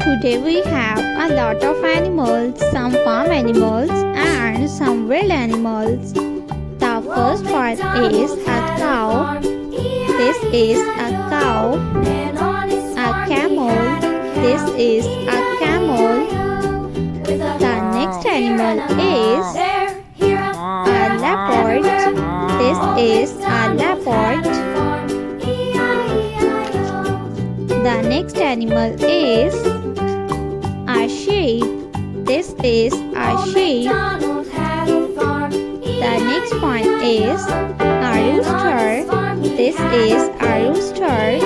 Today we have a lot of animals, some farm animals and some wild animals. The first one is a cow. This is a cow. A camel. This is a camel. The next animal is a leopard. This is a leopard. The next animal is a sheep. This is a sheep. The next one is a rooster. This is a rooster.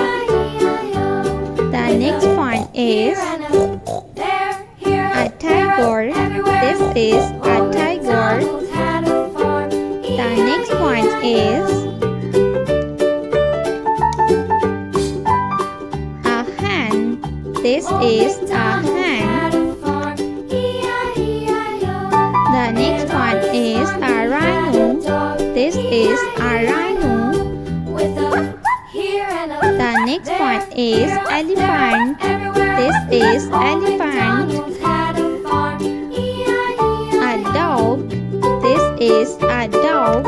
The next one is a tiger. This is a tiger. The next one is a hen. This is a hen. The next one is a rhino. This is a rhino. The next one is elephant. This is elephant. A dog. This is a dog.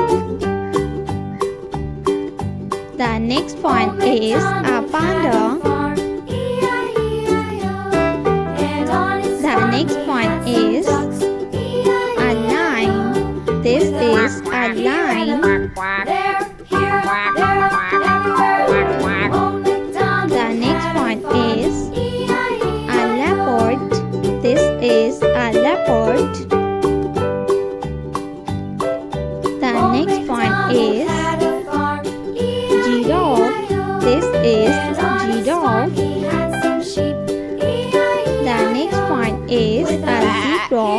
The next one is a panda. The next one is a lion. This is a lion. The next one is a leopard. This is a leopard. The next one is giraffe. This is giraffe. The next one is a zebra.